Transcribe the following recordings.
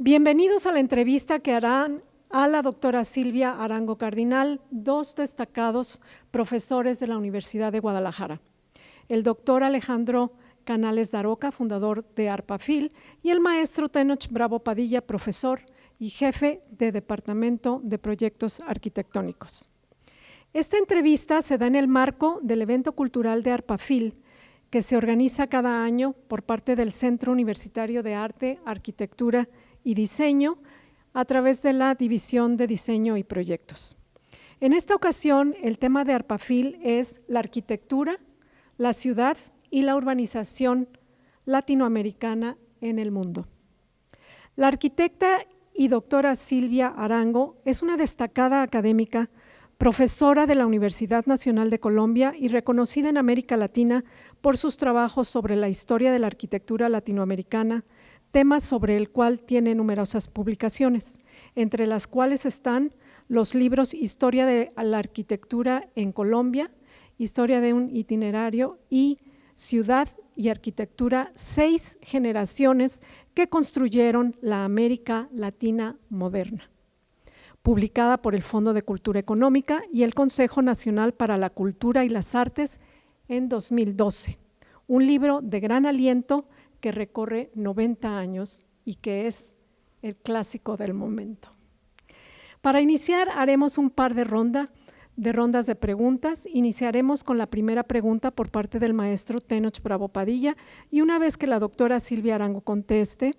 Bienvenidos a la entrevista que harán a la doctora Silvia Arango Cardinal, dos destacados profesores de la Universidad de Guadalajara. El doctor Alejandro Canales Daroca, fundador de ARPAFIL, y el maestro Tenoch Bravo Padilla, profesor y jefe de Departamento de Proyectos Arquitectónicos. Esta entrevista se da en el marco del evento cultural de ARPAFIL, que se organiza cada año por parte del Centro Universitario de Arte, Arquitectura y Diseño a través de la División de Diseño y Proyectos. En esta ocasión, el tema de ARPAFIL es la arquitectura, la ciudad y la urbanización latinoamericana en el mundo. La arquitecta y doctora Silvia Arango es una destacada académica, profesora de la Universidad Nacional de Colombia y reconocida en América Latina por sus trabajos sobre la historia de la arquitectura latinoamericana, tema sobre el cual tiene numerosas publicaciones, entre las cuales están los libros Historia de la Arquitectura en Colombia, Historia de un Itinerario y Ciudad y Arquitectura, 6 generaciones que construyeron la América Latina moderna, publicada por el Fondo de Cultura Económica y el Consejo Nacional para la Cultura y las Artes en 2012, un libro de gran aliento que recorre 90 años y que es el clásico del momento. Para iniciar haremos un par de rondas de preguntas. Iniciaremos con la primera pregunta por parte del maestro Tenoch Bravo Padilla y una vez que la doctora Silvia Arango conteste,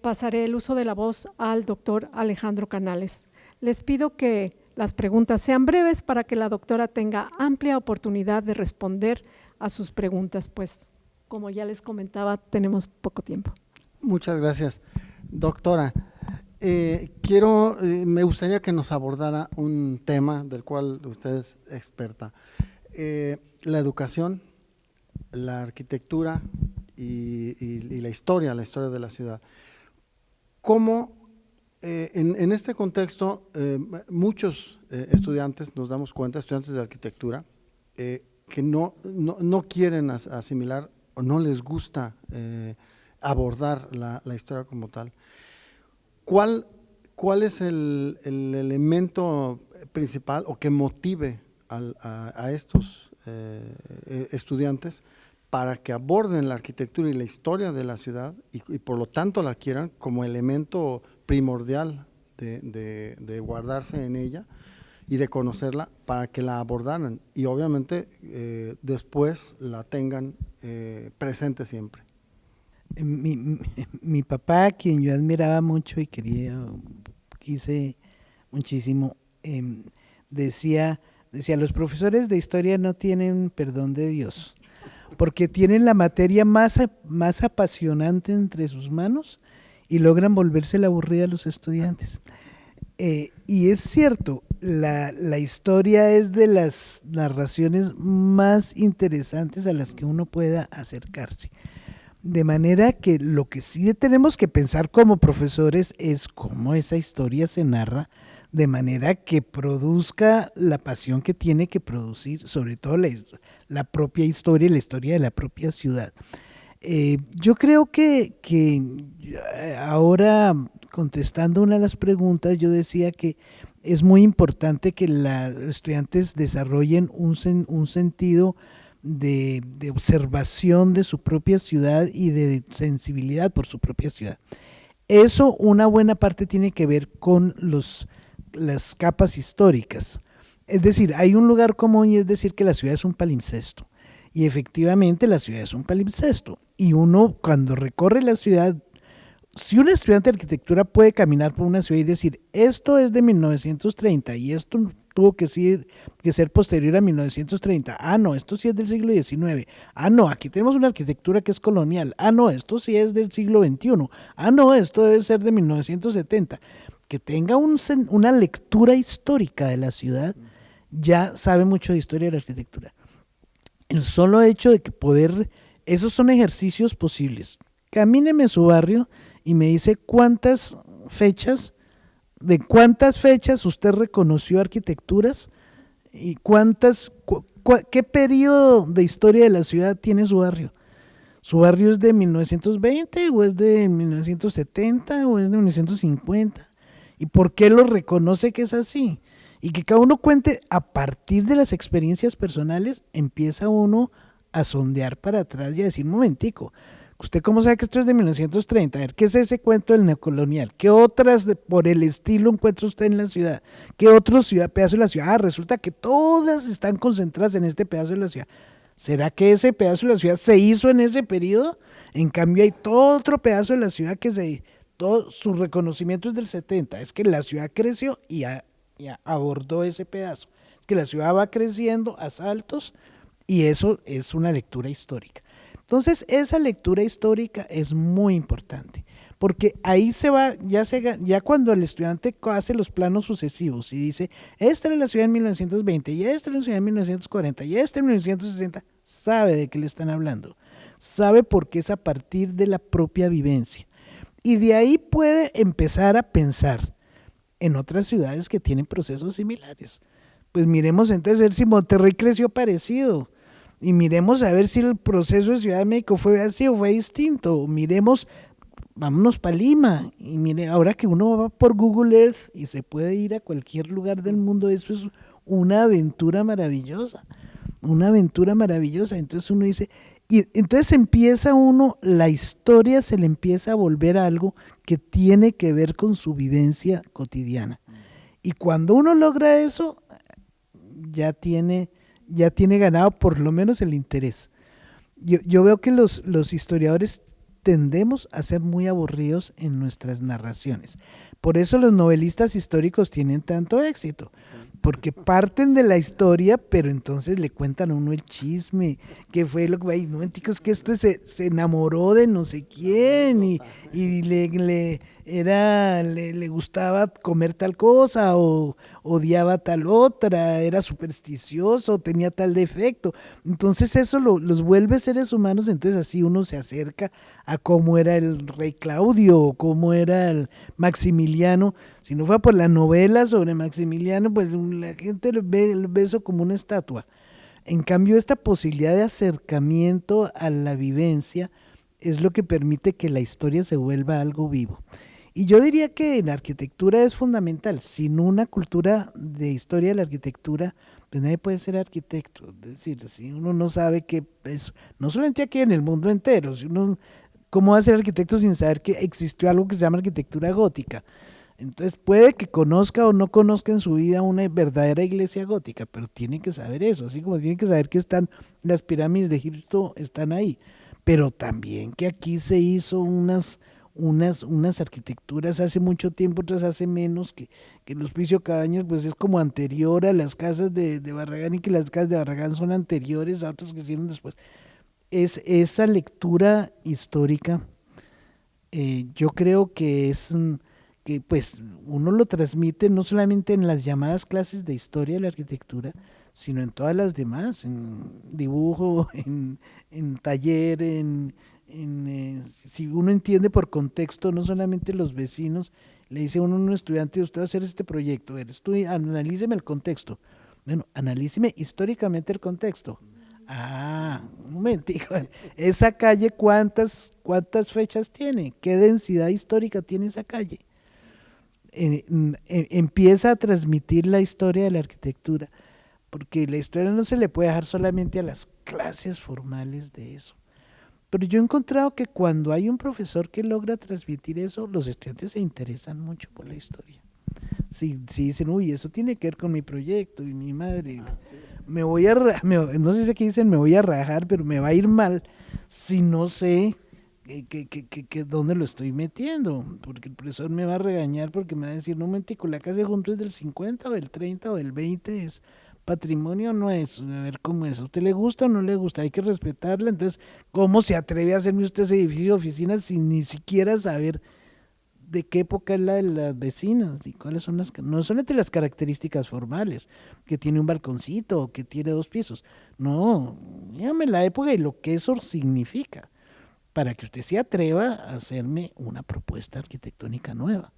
pasaré el uso de la voz al doctor Alejandro Canales. Les pido que las preguntas sean breves para que la doctora tenga amplia oportunidad de responder a sus preguntas, pues como ya les comentaba, tenemos poco tiempo. Muchas gracias, doctora. Me gustaría que nos abordara un tema del cual usted es experta. La educación, la arquitectura y la historia de la ciudad. ¿Cómo en este contexto muchos estudiantes, nos damos cuenta, estudiantes de arquitectura, que no quieren asimilar o no les gusta abordar la historia como tal? ¿Cuál es el elemento principal o que motive a estos estudiantes para que aborden la arquitectura y la historia de la ciudad y por lo tanto la quieran como elemento primordial de guardarse en ella y de conocerla para que la abordaran y obviamente después la tengan presente siempre? Mi papá, a quien yo admiraba mucho y quise muchísimo, decía, los profesores de historia no tienen perdón de Dios, porque tienen la materia más apasionante entre sus manos y logran volverse la aburrida a los estudiantes. Y es cierto, la historia es de las narraciones más interesantes a las que uno pueda acercarse. De manera que lo que sí tenemos que pensar como profesores es cómo esa historia se narra de manera que produzca la pasión que tiene que producir, sobre todo la propia historia y la historia de la propia ciudad. Yo creo que ahora, contestando una de las preguntas, yo decía que es muy importante que los estudiantes desarrollen un sentido de observación de su propia ciudad y de sensibilidad por su propia ciudad. Eso, una buena parte tiene que ver con las capas históricas. Es decir, hay un lugar común y es decir que la ciudad es un palimpsesto. Y efectivamente la ciudad es un palimpsesto. Y uno cuando recorre la ciudad, si un estudiante de arquitectura puede caminar por una ciudad y decir, esto es de 1930 y esto tuvo que ser posterior a 1930. Ah, no, esto sí es del siglo XIX. Ah, no, aquí tenemos una arquitectura que es colonial. Ah, no, esto sí es del siglo XXI. Ah, no, esto debe ser de 1970. Que tenga una lectura histórica de la ciudad, ya sabe mucho de historia de la arquitectura. El solo hecho de que esos son ejercicios posibles. Camíneme su barrio y me dice de cuántas fechas usted reconoció arquitecturas y qué periodo de historia de la ciudad tiene su barrio. ¿Su barrio es de 1920 o es de 1970 o es de 1950? ¿Y por qué lo reconoce que es así? Y que cada uno cuente a partir de las experiencias personales, empieza uno a sondear para atrás y a decir, momentico, ¿usted cómo sabe que esto es de 1930? A ver, ¿qué es ese cuento del neocolonial? ¿Qué otras por el estilo encuentra usted en la ciudad? ¿Qué otro pedazo de la ciudad? Ah, resulta que todas están concentradas en este pedazo de la ciudad. ¿Será que ese pedazo de la ciudad se hizo en ese periodo? En cambio hay todo otro pedazo de la ciudad todo su reconocimiento es del 70. Es que la ciudad creció y abordó ese pedazo. Es que la ciudad va creciendo a saltos y eso es una lectura histórica. Entonces, esa lectura histórica es muy importante, porque ahí se va, ya cuando el estudiante hace los planos sucesivos y dice, esta era la ciudad en 1920, y esta era la ciudad en 1940, y esta en 1960, sabe de qué le están hablando, sabe por qué es a partir de la propia vivencia. Y de ahí puede empezar a pensar en otras ciudades que tienen procesos similares. Pues miremos entonces a ver si Monterrey creció parecido, y miremos a ver si el proceso de Ciudad de México fue así o fue distinto. Miremos, vámonos para Lima, y mire, ahora que uno va por Google Earth y se puede ir a cualquier lugar del mundo, eso es una aventura maravillosa, entonces uno dice, y entonces empieza uno, la historia se le empieza a volver algo que tiene que ver con su vivencia cotidiana, y cuando uno logra eso, ya tiene ganado por lo menos el interés. Yo veo que los historiadores tendemos a ser muy aburridos en nuestras narraciones. Por eso los novelistas históricos tienen tanto éxito, porque parten de la historia, pero entonces le cuentan a uno el chisme, que fue lo que, no, es que este se enamoró de no sé quién y le gustaba comer tal cosa o odiaba tal otra, era supersticioso, tenía tal defecto. Entonces eso los vuelve seres humanos, entonces así uno se acerca a cómo era el rey Claudio o cómo era el Maximiliano. Si no fue por la novela sobre Maximiliano, pues la gente ve eso como una estatua. En cambio, esta posibilidad de acercamiento a la vivencia es lo que permite que la historia se vuelva algo vivo. Y yo diría que en arquitectura es fundamental. Sin una cultura de historia de la arquitectura, pues nadie puede ser arquitecto. Es decir, si uno no sabe qué es, no solamente aquí en el mundo entero, ¿cómo va a ser arquitecto sin saber que existió algo que se llama arquitectura gótica? Entonces puede que conozca o no conozca en su vida una verdadera iglesia gótica, pero tiene que saber eso, así como tiene que saber que las pirámides de Egipto están ahí, pero también que aquí se hizo unas arquitecturas hace mucho tiempo, otras hace menos, que el Hospicio Cabañas pues es como anterior a las casas de Barragán, y que las casas de Barragán son anteriores a otras que hicieron después. Es esa lectura histórica, yo creo que que pues uno lo transmite no solamente en las llamadas clases de historia de la arquitectura, sino en todas las demás, en dibujo, en taller, si uno entiende por contexto, no solamente los vecinos, le dice uno a un estudiante, usted va a hacer este proyecto, analíceme el contexto. Bueno, analíceme históricamente el contexto. Ah, un momentico, esa calle, ¿cuántas fechas tiene? ¿Qué densidad histórica tiene esa calle? Empieza a transmitir la historia de la arquitectura, porque la historia no se le puede dejar solamente a las clases formales de eso. Pero yo he encontrado que cuando hay un profesor que logra transmitir eso, los estudiantes se interesan mucho por la historia. Si dicen, uy, eso tiene que ver con mi proyecto y mi madre, no sé si aquí dicen me voy a rajar, pero me va a ir mal si no sé que dónde lo estoy metiendo, porque el profesor me va a regañar porque me va a decir, no, momentico, la casa de junto es del 50 o del 30 o del 20, es patrimonio, no es, a ver cómo es, ¿a usted le gusta o no le gusta? Hay que respetarla. Entonces, ¿cómo se atreve a hacerme usted ese edificio de oficinas sin ni siquiera saber de qué época es la de las vecinas y cuáles son no son entre las características formales, que tiene un balconcito o que tiene 2 pisos, no, dígame la época y lo que eso significa, para que usted se atreva a hacerme una propuesta arquitectónica nueva.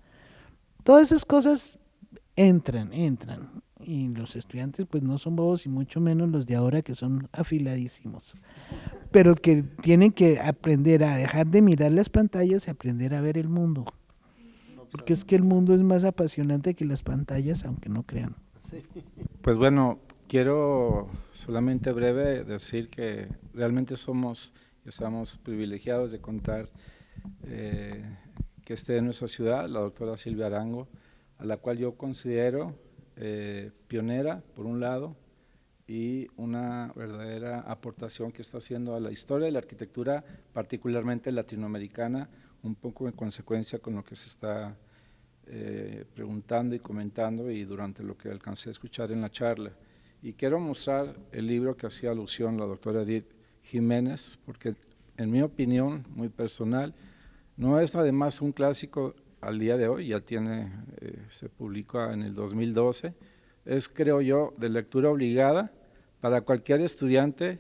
Todas esas cosas entran, y los estudiantes pues no son bobos, y mucho menos los de ahora, que son afiladísimos. pero que tienen que aprender a dejar de mirar las pantallas y aprender a ver el mundo. Porque es que el mundo es más apasionante que las pantallas, aunque no crean. Pues bueno, quiero solamente breve decir que realmente estamos privilegiados de contar que esté en nuestra ciudad la doctora Silvia Arango, a la cual yo considero pionera, por un lado, y una verdadera aportación que está haciendo a la historia de la arquitectura, particularmente latinoamericana, un poco en consecuencia con lo que se está preguntando y comentando y durante lo que alcancé a escuchar en la charla. Y quiero mostrar el libro que hacía alusión la doctora Edith Jiménez, porque en mi opinión muy personal, no es además un clásico al día de hoy, ya se publicó en el 2012, es, creo yo, de lectura obligada para cualquier estudiante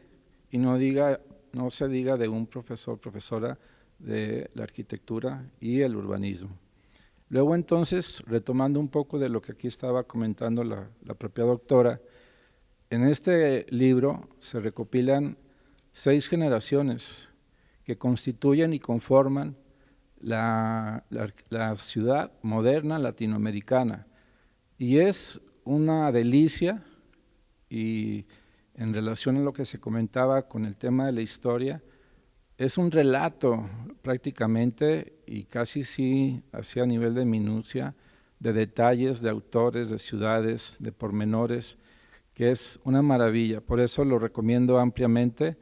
y no se diga de un profesor, profesora de la arquitectura y el urbanismo. Luego entonces, retomando un poco de lo que aquí estaba comentando la propia doctora, en este libro se recopilan 6 generaciones que constituyen y conforman la ciudad moderna latinoamericana, y es una delicia, y en relación a lo que se comentaba con el tema de la historia, es un relato prácticamente y casi sí así a nivel de minucia, de detalles, de autores, de ciudades, de pormenores, que es una maravilla. Por eso lo recomiendo ampliamente,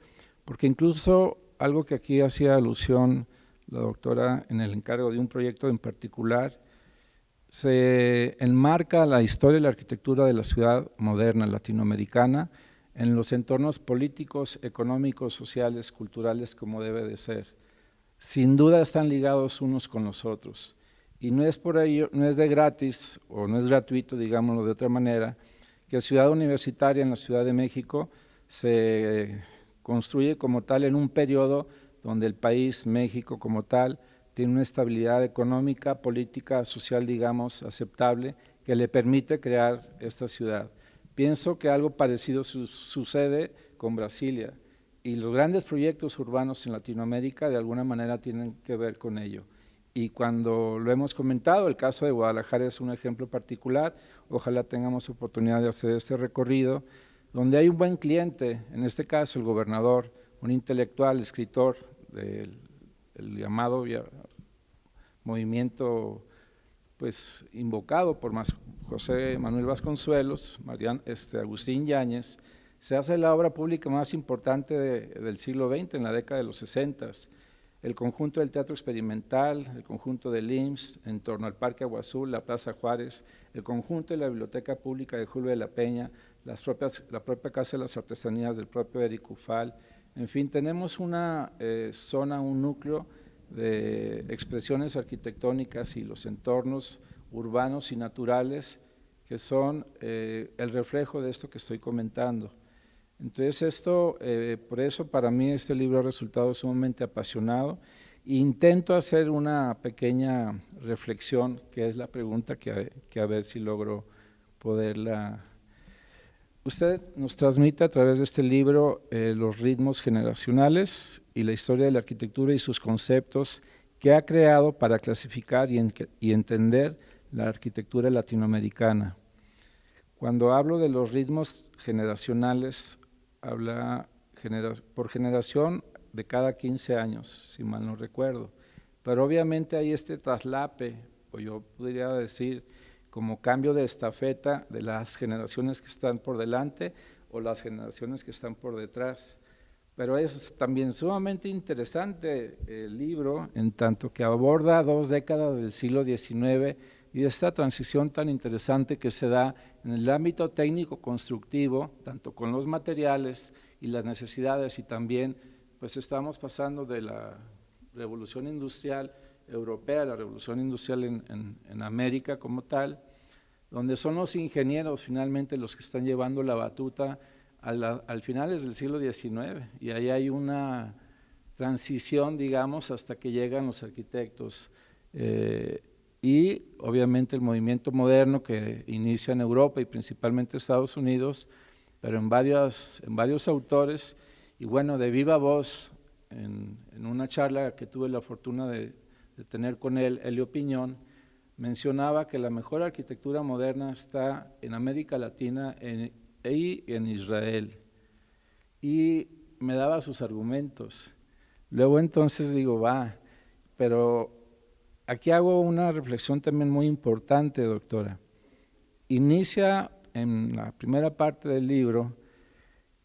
porque incluso algo que aquí hacía alusión la doctora en el encargo de un proyecto en particular, se enmarca la historia de la arquitectura de la ciudad moderna latinoamericana en los entornos políticos, económicos, sociales, culturales, como debe de ser. Sin duda están ligados unos con los otros, y no es por ello, no es de gratis o no es gratuito, digámoslo de otra manera, que Ciudad Universitaria en la Ciudad de México se construye como tal en un periodo donde el país, México como tal, tiene una estabilidad económica, política, social, digamos, aceptable, que le permite crear esta ciudad. Pienso que algo parecido sucede con Brasilia, y los grandes proyectos urbanos en Latinoamérica de alguna manera tienen que ver con ello. Y cuando lo hemos comentado, el caso de Guadalajara es un ejemplo particular, ojalá tengamos oportunidad de hacer este recorrido, donde hay un buen cliente, en este caso el gobernador, un intelectual, escritor del llamado movimiento pues invocado por José Manuel Vasconcelos, Agustín Yáñez, se hace la obra pública más importante del siglo XX, en la década de los 60, el conjunto del Teatro Experimental, el conjunto del IMSS en torno al Parque Agua Azul, la Plaza Juárez, el conjunto de la Biblioteca Pública de Julio de la Peña, la propia Casa de las Artesanías del propio Eric Ufal. En fin, tenemos una zona, un núcleo de expresiones arquitectónicas y los entornos urbanos y naturales que son el reflejo de esto que estoy comentando. Entonces por eso para mí este libro ha resultado sumamente apasionado. Intento hacer una pequeña reflexión, que es la pregunta que a ver si logro poderla. Usted nos transmite a través de este libro los ritmos generacionales y la historia de la arquitectura y sus conceptos que ha creado para clasificar y entender la arquitectura latinoamericana. Cuando hablo de los ritmos generacionales, habla por generación de cada 15 años, si mal no recuerdo, pero obviamente hay este traslape, o yo podría decir como cambio de estafeta de las generaciones que están por delante o las generaciones que están por detrás. Pero es también sumamente interesante el libro, en tanto que aborda 2 décadas del siglo XIX y esta transición tan interesante que se da en el ámbito técnico-constructivo, tanto con los materiales y las necesidades, y también pues estamos pasando de la revolución industrial europea, la revolución industrial en América como tal, donde son los ingenieros finalmente los que están llevando la batuta al finales del siglo XIX, y ahí hay una transición, digamos, hasta que llegan los arquitectos. Y obviamente el movimiento moderno que inicia en Europa y principalmente Estados Unidos, pero en varios autores, Y bueno, de viva voz, en una charla que tuve la fortuna de tener con él, Elio Piñón, mencionaba que la mejor arquitectura moderna está en América Latina y en Israel. Y me daba sus argumentos. Luego entonces digo, pero aquí hago una reflexión también muy importante, doctora. Inicia en la primera parte del libro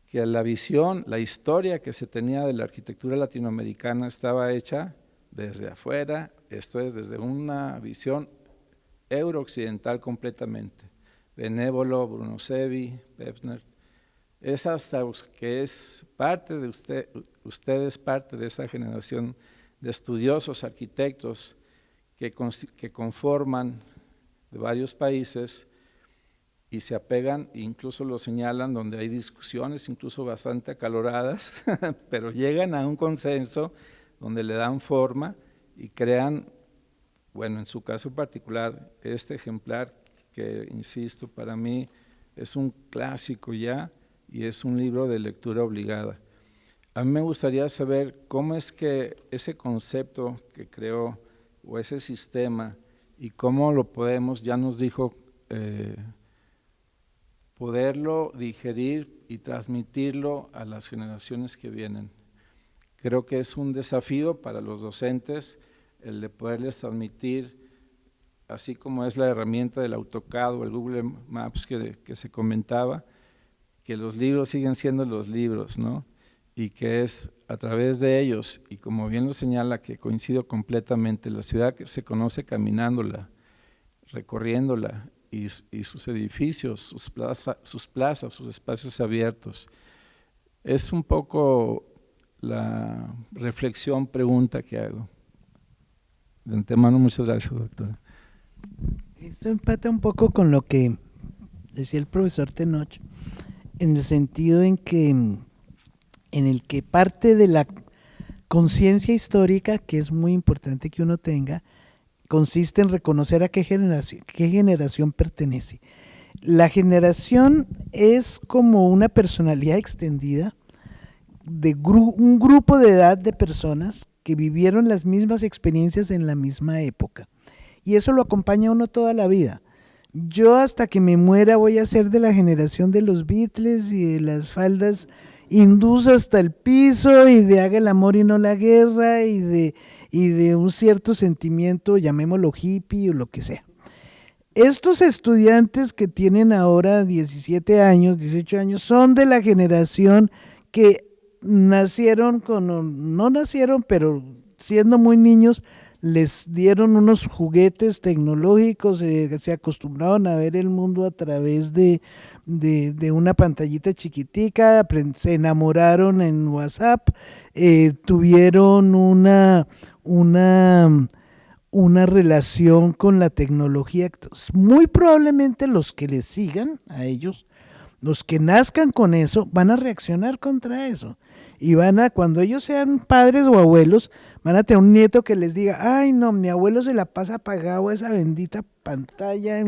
que la visión, la historia que se tenía de la arquitectura latinoamericana estaba hecha desde afuera, esto es, desde una visión eurooccidental completamente. Benévolo, Bruno Sevi, Pevsner, es hasta que es parte de usted es parte de esa generación de estudiosos arquitectos que conforman de varios países y se apegan, incluso lo señalan, donde hay discusiones incluso bastante acaloradas, pero llegan a un consenso donde le dan forma y crean, bueno, en su caso particular, este ejemplar que, insisto, para mí es un clásico ya y es un libro de lectura obligada. A mí me gustaría saber cómo es que ese concepto que creó o ese sistema y cómo lo podemos, ya nos dijo, poderlo digerir y transmitirlo a las generaciones que vienen. Creo que es un desafío para los docentes el de poderles transmitir, así como es la herramienta del AutoCAD o el Google Maps que se comentaba, que los libros siguen siendo los libros, ¿no? Y que es a través de ellos, y como bien lo señala, que coincido completamente, la ciudad que se conoce caminándola, recorriéndola, y sus edificios, sus plazas, sus espacios abiertos. Es un poco la reflexión, pregunta que hago. De antemano, muchas gracias, doctora. Esto empata un poco con lo que decía el profesor Tenoch, en el sentido en el que parte de la conciencia histórica, que es muy importante que uno tenga, consiste en reconocer a qué generación pertenece. La generación es como una personalidad extendida de un grupo de edad de personas que vivieron las mismas experiencias en la misma época. Y eso lo acompaña a uno toda la vida. Yo hasta que me muera voy a ser de la generación de los Beatles y de las faldas hindús hasta el piso y de haga el amor y no la guerra y de un cierto sentimiento, llamémoslo hippie o lo que sea. Estos estudiantes que tienen ahora 17 años, 18 años, son de la generación que nacieron no nacieron, pero siendo muy niños, les dieron unos juguetes tecnológicos, se acostumbraron a ver el mundo a través de una pantallita chiquitica, se enamoraron en WhatsApp, tuvieron una relación con la tecnología. Muy probablemente los que les sigan a ellos, los que nazcan con eso, van a reaccionar contra eso. Y cuando ellos sean padres o abuelos, van a tener un nieto que les diga, ay no, mi abuelo se la pasa apagado a esa bendita pantalla,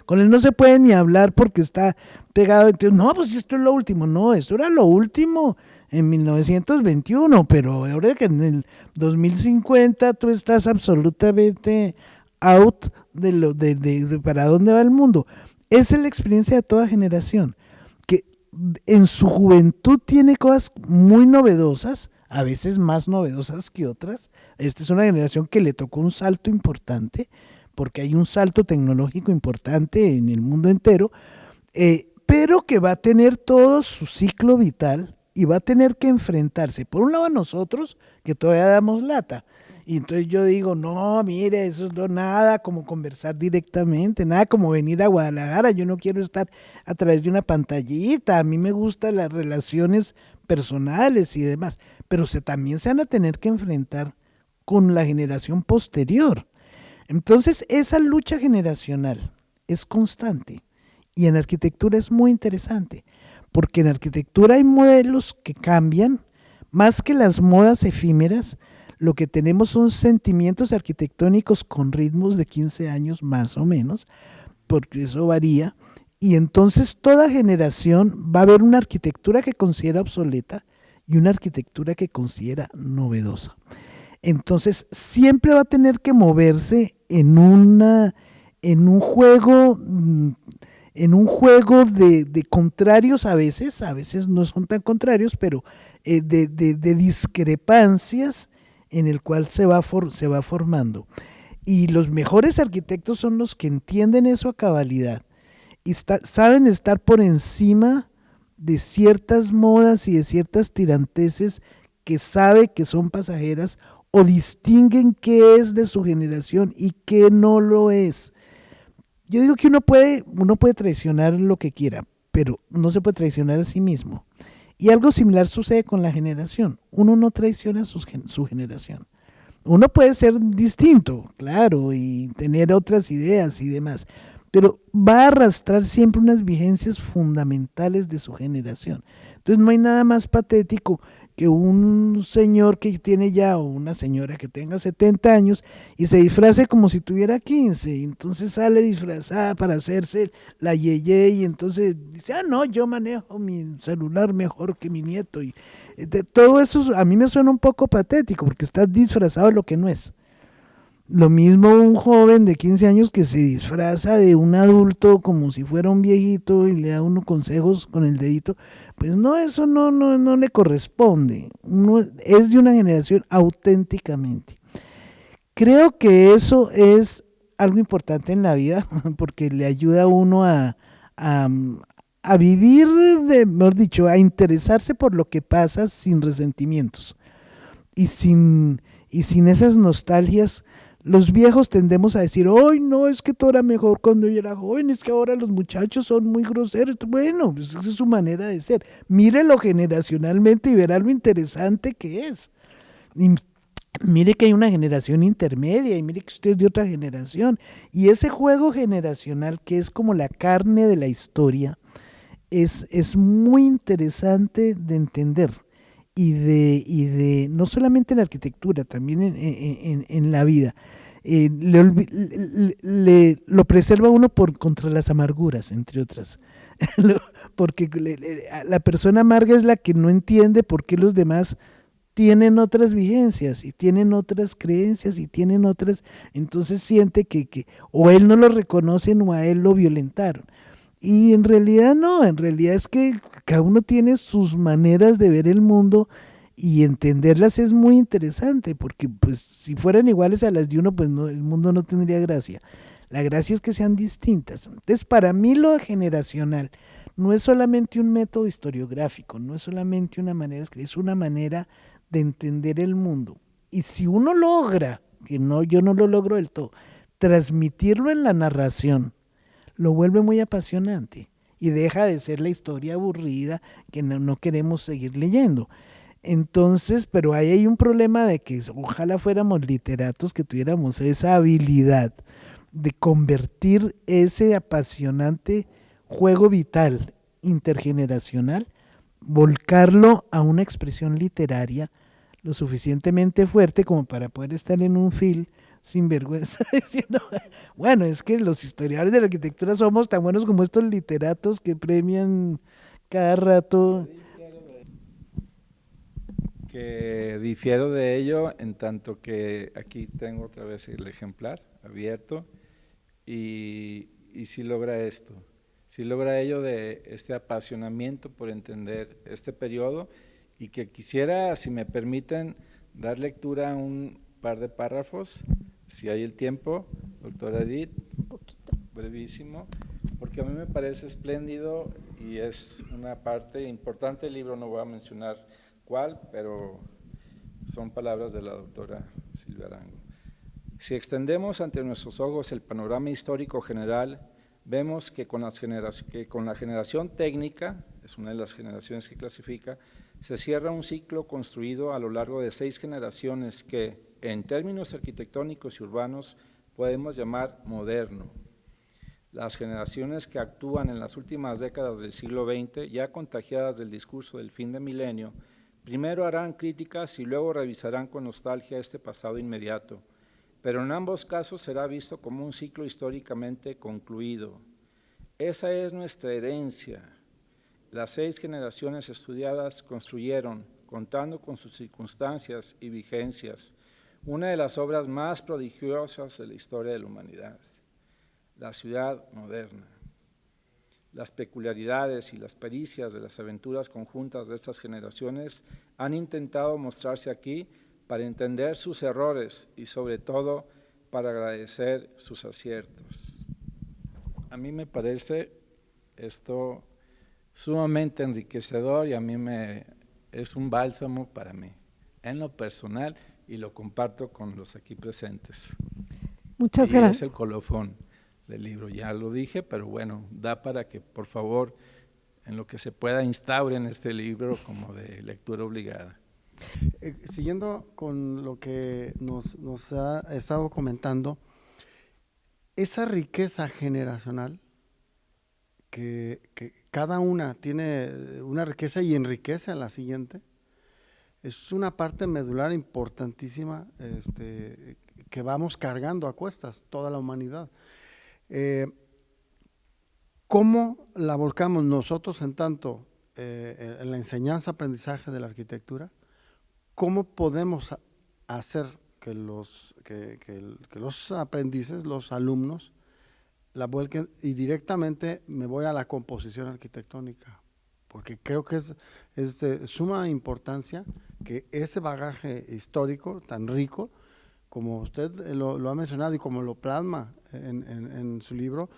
con él no se puede ni hablar porque está pegado. Entonces, no, pues esto es lo último. No, esto era lo último en 1921, pero ahora que en el 2050 tú estás absolutamente out de para dónde va el mundo. Esa es la experiencia de toda generación, que en su juventud tiene cosas muy novedosas, a veces más novedosas que otras. Esta es una generación que le tocó un salto importante, porque hay un salto tecnológico importante en el mundo entero, pero que va a tener todo su ciclo vital y va a tener que enfrentarse, por un lado a nosotros, que todavía damos lata. Y entonces yo digo, no, mire, eso no nada como conversar directamente, nada como venir a Guadalajara, yo no quiero estar a través de una pantallita, a mí me gustan las relaciones personales y demás, pero también se van a tener que enfrentar con la generación posterior. Entonces esa lucha generacional es constante y en arquitectura es muy interesante, porque en arquitectura hay modelos que cambian, más que las modas efímeras. Lo que tenemos son sentimientos arquitectónicos con ritmos de 15 años más o menos, porque eso varía, y entonces toda generación va a ver una arquitectura que considera obsoleta y una arquitectura que considera novedosa. Entonces, siempre va a tener que moverse en un juego de contrarios a veces no son tan contrarios, pero de discrepancias en el cual se va formando. Y los mejores arquitectos son los que entienden eso a cabalidad y saben estar por encima de ciertas modas y de ciertas tiranteses que sabe que son pasajeras, o distinguen qué es de su generación y qué no lo es. Yo digo que uno puede traicionar lo que quiera, pero no se puede traicionar a sí mismo. Y algo similar sucede con la generación. Uno no traiciona su generación. Uno puede ser distinto, claro, y tener otras ideas y demás, pero va a arrastrar siempre unas vigencias fundamentales de su generación. Entonces no hay nada más patético que un señor que tiene ya, o una señora que tenga 70 años y se disfrace como si tuviera 15, y entonces sale disfrazada para hacerse la yeye, y entonces dice, no, yo manejo mi celular mejor que mi nieto, y todo eso a mí me suena un poco patético, porque estás disfrazado de lo que no es. Lo mismo un joven de 15 años que se disfraza de un adulto como si fuera un viejito y le da uno consejos con el dedito, pues no, eso no le corresponde. Uno es de una generación auténticamente. Creo que eso es algo importante en la vida, porque le ayuda a uno a vivir, mejor dicho, a interesarse por lo que pasa sin resentimientos y sin esas nostalgias. Los viejos tendemos a decir, ¡ay, no, es que todo era mejor cuando yo era joven, es que ahora los muchachos son muy groseros! Bueno, pues esa es su manera de ser. Mírelo generacionalmente y verá lo interesante que es. Y mire que hay una generación intermedia, y mire que usted es de otra generación. Y ese juego generacional, que es como la carne de la historia, es muy interesante de entender. Y de no solamente en la arquitectura, también en la vida. Lo preserva uno contra las amarguras, entre otras. Porque la persona amarga es la que no entiende por qué los demás tienen otras vigencias y tienen otras creencias y tienen otras, entonces siente que o él no lo reconocen o a él lo violentaron. Y en realidad no, en realidad es que cada uno tiene sus maneras de ver el mundo, y entenderlas es muy interesante, porque pues si fueran iguales a las de uno, pues no, el mundo no tendría gracia. La gracia es que sean distintas. Entonces, para mí lo generacional no es solamente un método historiográfico, no es solamente una manera de escribir, es una manera de entender el mundo. Y si uno logra, que no, yo no lo logro del todo, transmitirlo en la narración, lo vuelve muy apasionante y deja de ser la historia aburrida que no queremos seguir leyendo. Entonces, pero ahí hay un problema de que ojalá fuéramos literatos que tuviéramos esa habilidad de convertir ese apasionante juego vital intergeneracional, volcarlo a una expresión literaria lo suficientemente fuerte como para poder estar en un fil sin vergüenza diciendo, bueno, es que los historiadores de la arquitectura somos tan buenos como estos literatos que premian cada rato. Que difiero de ello en tanto que aquí tengo otra vez el ejemplar abierto y sí logra esto, sí logra ello de este apasionamiento por entender este periodo, y que quisiera, si me permiten, dar lectura a un par de párrafos, si hay el tiempo, doctora Edith, Un poquito. brevísimo, porque a mí me parece espléndido y es una parte importante del libro, no voy a mencionar cuál, pero son palabras de la doctora Silvia Arango. Si extendemos ante nuestros ojos el panorama histórico general, vemos que con la generación técnica, es una de las generaciones que clasifica, se cierra un ciclo construido a lo largo de 6 generaciones que, en términos arquitectónicos y urbanos, podemos llamar moderno. Las generaciones que actúan en las últimas décadas del siglo XX, ya contagiadas del discurso del fin de milenio, primero harán críticas y luego revisarán con nostalgia este pasado inmediato, pero en ambos casos será visto como un ciclo históricamente concluido. Esa es nuestra herencia. Las 6 generaciones estudiadas construyeron, contando con sus circunstancias y vigencias, una de las obras más prodigiosas de la historia de la humanidad, la ciudad moderna. Las peculiaridades y las pericias de las aventuras conjuntas de estas generaciones han intentado mostrarse aquí para entender sus errores y sobre todo para agradecer sus aciertos. A mí me parece esto sumamente enriquecedor y a mí es un bálsamo para mí, en lo personal, y lo comparto con los aquí presentes. Muchas Es gracias. el colofón del libro, ya lo dije, pero bueno, da para que por favor, en lo que se pueda, instauren este libro como de lectura obligada. Siguiendo con lo que nos ha estado comentando, esa riqueza generacional que cada una tiene una riqueza y enriquece a la siguiente, es una parte medular importantísima que vamos cargando a cuestas, toda la humanidad. ¿Cómo la volcamos nosotros en tanto en la enseñanza, aprendizaje de la arquitectura? ¿Cómo podemos hacer que los aprendices, los alumnos, la vuelquen? Y directamente me voy a la composición arquitectónica, porque creo que es de suma importancia que ese bagaje histórico tan rico, como usted lo ha mencionado y como lo plasma en su libro,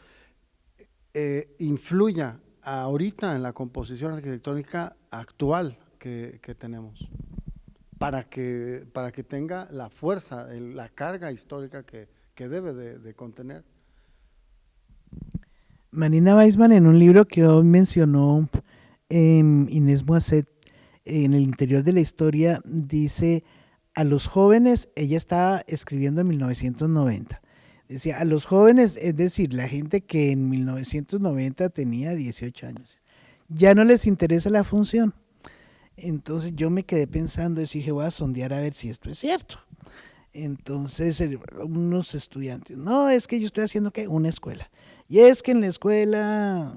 influya ahorita en la composición arquitectónica actual que tenemos, para que tenga la fuerza, la carga histórica que debe de contener. Marina Weissman, en un libro que hoy mencionó Inés Moisset, en el interior de la historia, dice a los jóvenes, ella estaba escribiendo en 1990, decía a los jóvenes, es decir, la gente que en 1990 tenía 18 años, ya no les interesa la función. Entonces yo me quedé pensando y dije, voy a sondear a ver si esto es cierto. Entonces unos estudiantes, no, es que yo estoy haciendo ¿qué? Una escuela. Y es que en la escuela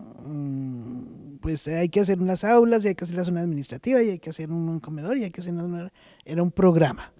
pues hay que hacer unas aulas y hay que hacer la zona administrativa y hay que hacer un comedor y hay que hacer era un programa.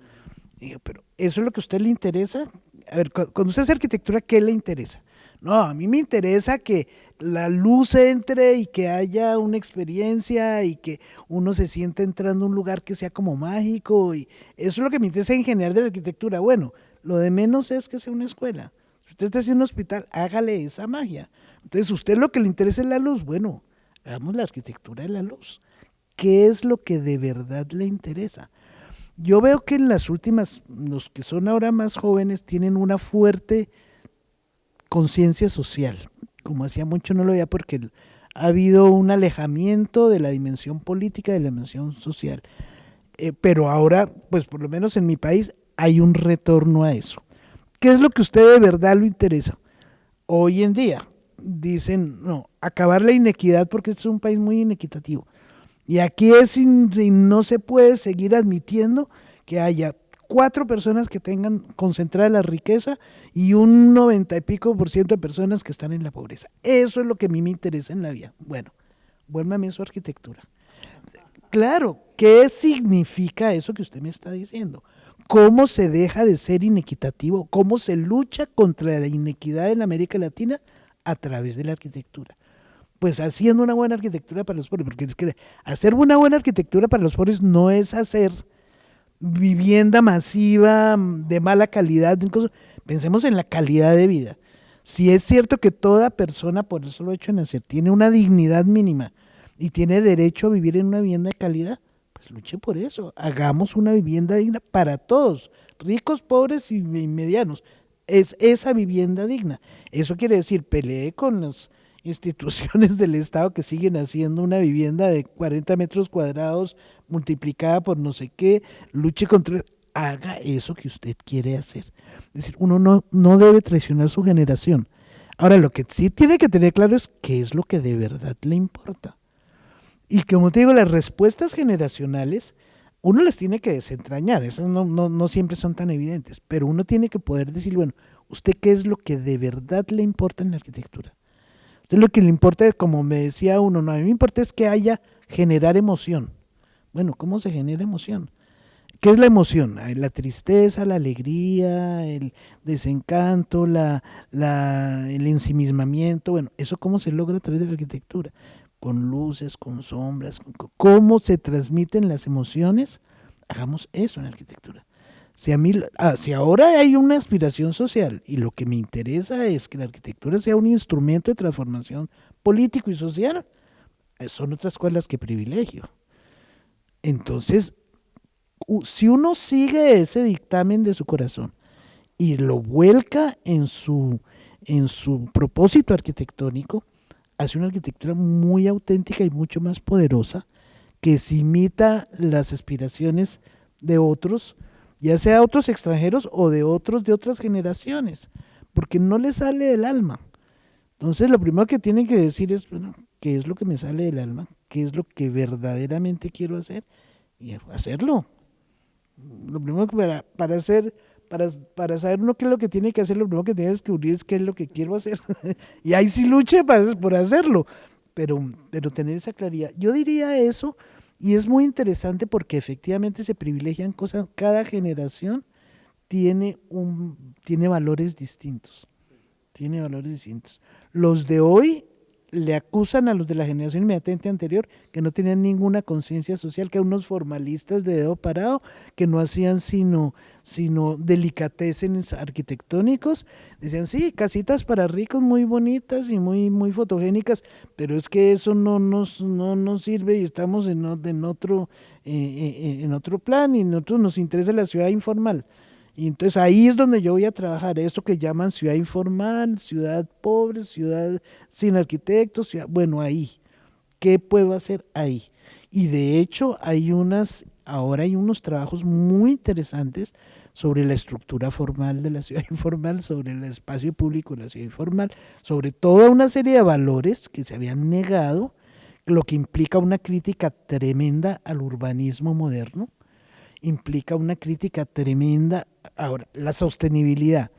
Y yo, pero ¿eso es lo que a usted le interesa? A ver, cuando usted hace arquitectura, ¿qué le interesa? No, a mí me interesa que la luz entre y que haya una experiencia y que uno se sienta entrando a un lugar que sea como mágico. Y eso es lo que me interesa en general de la arquitectura. Bueno, lo de menos es que sea una escuela. Si usted está haciendo un hospital, hágale esa magia. Entonces, ¿usted lo que le interesa es la luz? Bueno, hagamos la arquitectura de la luz. ¿Qué es lo que de verdad le interesa? Yo veo que en las últimas, los que son ahora más jóvenes tienen una fuerte conciencia social. Como hacía mucho no lo veía porque ha habido un alejamiento de la dimensión política, de la dimensión social. Pero ahora, pues por lo menos en mi país, hay un retorno a eso. ¿Qué es lo que a usted de verdad lo interesa? Hoy en día dicen, no, acabar la inequidad porque este es un país muy inequitativo. Y aquí no se puede seguir admitiendo que haya 4 personas que tengan concentrada la riqueza y un 90 y pico % de personas que están en la pobreza. Eso es lo que a mí me interesa en la vida. Bueno, vuélvame a su arquitectura. Claro, ¿qué significa eso que usted me está diciendo? ¿Cómo se deja de ser inequitativo? ¿Cómo se lucha contra la inequidad en América Latina? A través de la arquitectura. Pues haciendo una buena arquitectura para los pobres, porque es que hacer una buena arquitectura para los pobres no es hacer vivienda masiva de mala calidad. Pensemos en la calidad de vida. Si es cierto que toda persona, por eso lo he hecho nacer, tiene una dignidad mínima y tiene derecho a vivir en una vivienda de calidad, pues luche por eso. Hagamos una vivienda digna para todos, ricos, pobres y medianos. Es esa vivienda digna. Eso quiere decir, pelee con las instituciones del Estado que siguen haciendo una vivienda de 40 metros cuadrados multiplicada por no sé qué, luche contra, haga eso que usted quiere hacer. Es decir, uno no debe traicionar su generación. Ahora, lo que sí tiene que tener claro es qué es lo que de verdad le importa. Y como te digo, las respuestas generacionales, uno las tiene que desentrañar, esas no siempre son tan evidentes, pero uno tiene que poder decir, bueno, ¿usted qué es lo que de verdad le importa en la arquitectura? Usted lo que le importa, como me decía uno, no, a mí me importa es que haya, generar emoción. Bueno, ¿cómo se genera emoción? ¿Qué es la emoción? La tristeza, la alegría, el desencanto, el ensimismamiento. Bueno, ¿eso cómo se logra a través de la arquitectura? Con luces, con sombras, cómo se transmiten las emociones. Hagamos eso en la arquitectura. Si ahora hay una aspiración social y lo que me interesa es que la arquitectura sea un instrumento de transformación político y social, son otras cosas las que privilegio. Entonces, si uno sigue ese dictamen de su corazón y lo vuelca en su propósito arquitectónico, hace una arquitectura muy auténtica y mucho más poderosa, que si imita las aspiraciones de otros, ya sea otros extranjeros o de otras generaciones, porque no les sale del alma. Entonces lo primero que tienen que decir es, bueno, ¿qué es lo que me sale del alma? ¿Qué es lo que verdaderamente quiero hacer? Y hacerlo. Lo primero que para saber uno qué es lo que tiene que hacer, lo primero que tiene que descubrir es qué es lo que quiero hacer. Y ahí sí luche por hacerlo, pero tener esa claridad. Yo diría eso, y es muy interesante porque efectivamente se privilegian cosas, cada generación tiene valores distintos. Tiene valores distintos. Los de hoy le acusan a los de la generación inmediatamente anterior que no tenían ninguna conciencia social, que eran unos formalistas de dedo parado, que no hacían sino delicatessen arquitectónicos. Decían, sí, casitas para ricos muy bonitas y muy, muy fotogénicas, pero es que eso no nos sirve y estamos en otro plan, y a nosotros nos interesa la ciudad informal. Y entonces ahí es donde yo voy a trabajar, esto que llaman ciudad informal, ciudad pobre, ciudad sin arquitectos, bueno, ahí. ¿Qué puedo hacer ahí? Y de hecho ahora hay unos trabajos muy interesantes sobre la estructura formal de la ciudad informal, sobre el espacio público de la ciudad informal, sobre toda una serie de valores que se habían negado, lo que implica una crítica tremenda al urbanismo moderno, implica una crítica tremenda. Ahora, la sostenibilidad,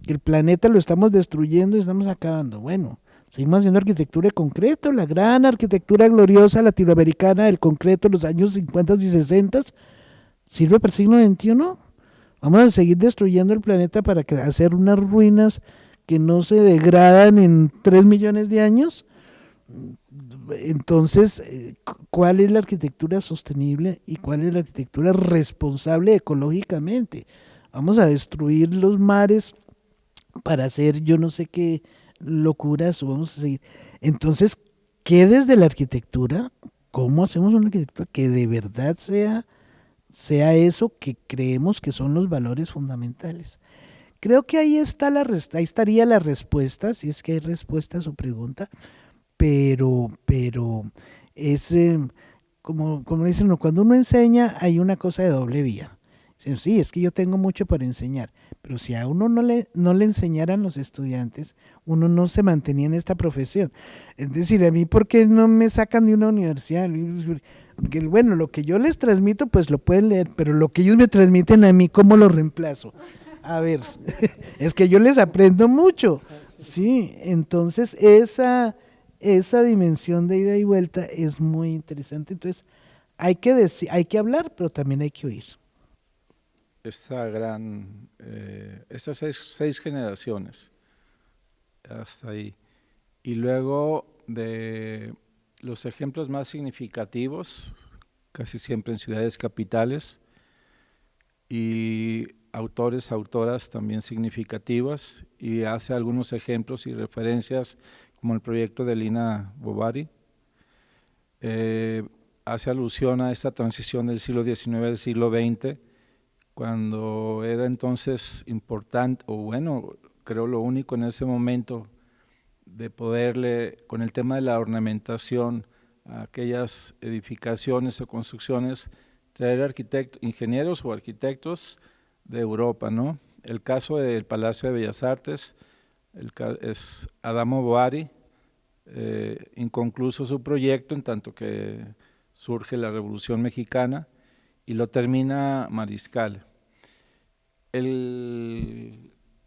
que el planeta lo estamos destruyendo y estamos acabando. Bueno, seguimos haciendo arquitectura de concreto, la gran arquitectura gloriosa latinoamericana del concreto de los años 50 y 60, ¿sirve para el siglo XXI? Vamos a seguir destruyendo el planeta para hacer unas ruinas que no se degradan en 3 millones de años. Entonces, ¿cuál es la arquitectura sostenible y cuál es la arquitectura responsable ecológicamente? Vamos a destruir los mares para hacer yo no sé qué locuras, vamos a seguir. Entonces, ¿qué desde la arquitectura? ¿Cómo hacemos una arquitectura que de verdad sea eso que creemos que son los valores fundamentales? Creo que ahí estaría la respuesta, si es que hay respuesta a su pregunta, pero es como dicen, cuando uno enseña hay una cosa de doble vía. Sí, es que yo tengo mucho para enseñar, pero si a uno no le enseñaran los estudiantes, uno no se mantenía en esta profesión. Es decir, a mí, ¿por qué no me sacan de una universidad? Porque, bueno, lo que yo les transmito, pues lo pueden leer, pero lo que ellos me transmiten a mí, ¿cómo lo reemplazo? A ver, es que yo les aprendo mucho, ¿sí? Entonces, esa dimensión de ida y vuelta es muy interesante. Entonces, hay que hablar, pero también hay que oír. Estas seis generaciones, hasta ahí. Y luego de los ejemplos más significativos, casi siempre en ciudades capitales, y autoras también significativas, y hace algunos ejemplos y referencias como el proyecto de Lina Bovary. Hace alusión a esta transición del siglo XIX al siglo XX, cuando era entonces importante, o bueno, creo lo único en ese momento, de poderle, con el tema de la ornamentación, a aquellas edificaciones o construcciones, traer ingenieros o arquitectos de Europa, ¿no? El caso del Palacio de Bellas Artes es Adamo Bovary, inconcluso su proyecto en tanto que surge la Revolución Mexicana y lo termina Mariscal.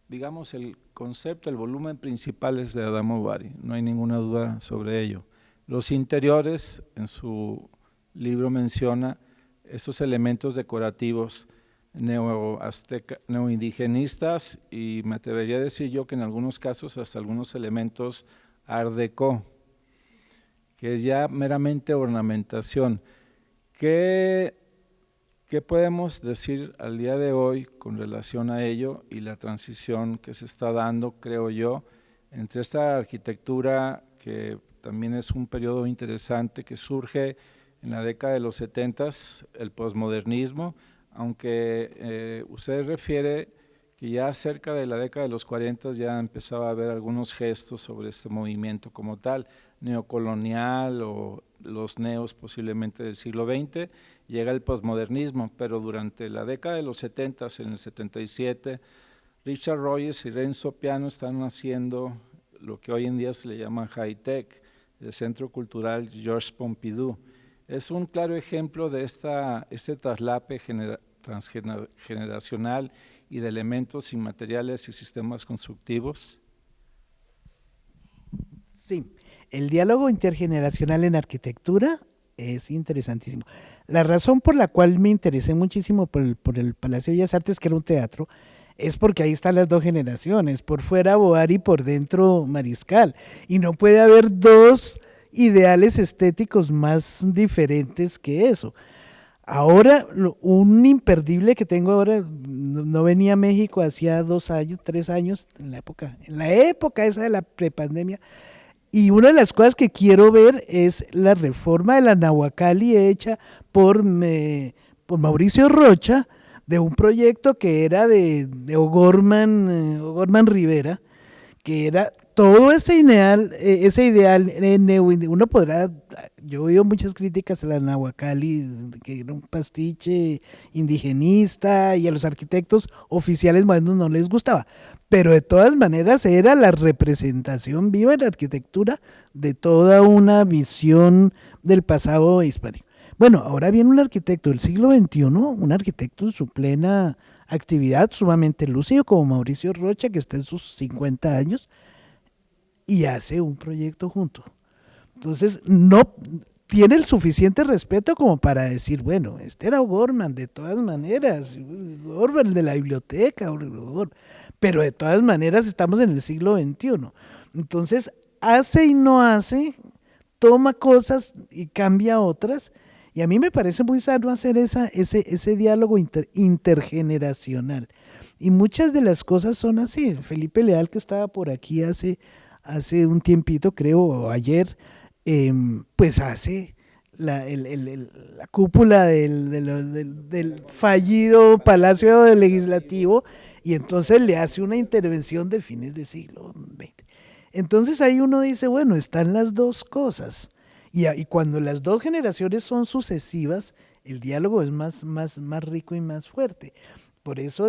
Digamos, el concepto, el volumen principal es de Adamo Bovary, no hay ninguna duda sobre ello. Los interiores, en su libro menciona estos elementos decorativos neoindigenistas y me atrevería a decir yo que en algunos casos hasta algunos elementos Art Deco, que es ya meramente ornamentación. ¿Qué podemos decir al día de hoy con relación a ello y la transición que se está dando, creo yo, entre esta arquitectura que también es un periodo interesante que surge en la década de los 70s, el posmodernismo, aunque usted refiere que ya cerca de la década de los 40 ya empezaba a haber algunos gestos sobre este movimiento como tal, neocolonial o los neos posiblemente del siglo XX, llega el posmodernismo, pero durante la década de los 70, en el 77, Richard Rogers y Renzo Piano están haciendo lo que hoy en día se le llama high-tech, el Centro Cultural Georges Pompidou. Es un claro ejemplo de este traslape transgeneracional y de elementos inmateriales y sistemas constructivos. Sí, el diálogo intergeneracional en arquitectura es interesantísimo. La razón por la cual me interesé muchísimo por el Palacio de Bellas Artes, que era un teatro, es porque ahí están las dos generaciones, por fuera Boar y por dentro Mariscal, y no puede haber dos ideales estéticos más diferentes que eso. Ahora, un imperdible que tengo ahora, no venía a México hacía 2 años, 3 años, en la época esa de la prepandemia, y una de las cosas que quiero ver es la reforma de la Nahuacalli hecha por Mauricio Rocha, de un proyecto que era de O'Gorman Rivera, que era todo ese ideal, uno podrá, yo he oído muchas críticas a la Nahuacalli, que era un pastiche indigenista y a los arquitectos oficiales modernos no les gustaba, pero de todas maneras era la representación viva en la arquitectura de toda una visión del pasado hispánico. Bueno, ahora viene un arquitecto del siglo XXI, un arquitecto en su plena actividad, sumamente lúcido, como Mauricio Rocha, que está en sus 50 años, y hace un proyecto junto. Entonces, no tiene el suficiente respeto como para decir, bueno, este era O'Gorman, de todas maneras, O'Gorman de la biblioteca, pero de todas maneras estamos en el siglo XXI. Entonces, hace y no hace, toma cosas y cambia otras, y a mí me parece muy sano hacer ese diálogo intergeneracional. Y muchas de las cosas son así. Felipe Leal, que estaba por aquí hace un tiempito, creo, o ayer, pues hace la cúpula del fallido Palacio Legislativo, y entonces le hace una intervención de fines del siglo XX. Entonces ahí uno dice, bueno, están las dos cosas. Y cuando las dos generaciones son sucesivas, el diálogo es más rico y más fuerte. Por eso,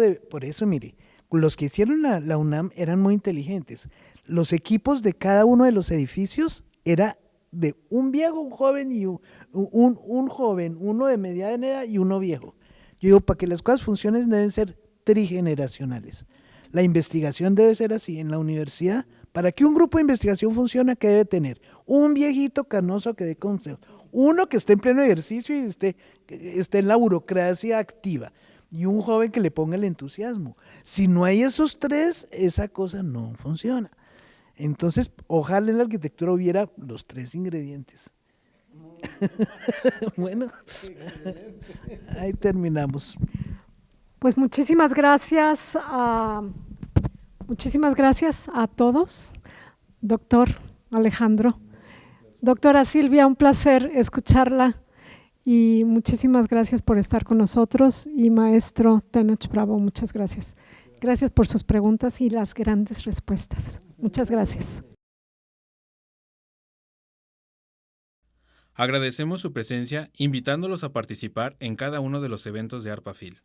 mire, los que hicieron la UNAM eran muy inteligentes. Los equipos de cada uno de los edificios era de un viejo, un joven y un joven, uno de mediana edad y uno viejo. Yo digo, para que las cosas funcionen deben ser trigeneracionales. La investigación debe ser así. En la universidad, para que un grupo de investigación funcione, ¿qué debe tener? Un viejito canoso que dé consejos, uno que esté en pleno ejercicio y esté en la burocracia activa, y un joven que le ponga el entusiasmo. Si no hay esos tres, esa cosa no funciona. Entonces, ojalá en la arquitectura hubiera los 3 ingredientes. Bueno, ahí terminamos. Pues muchísimas gracias a todos, doctor Alejandro. Doctora Silvia, un placer escucharla y muchísimas gracias por estar con nosotros. Y maestro Tenoch Bravo, muchas gracias. Gracias por sus preguntas y las grandes respuestas. Muchas gracias. Agradecemos su presencia, invitándolos a participar en cada uno de los eventos de ARPAFIL.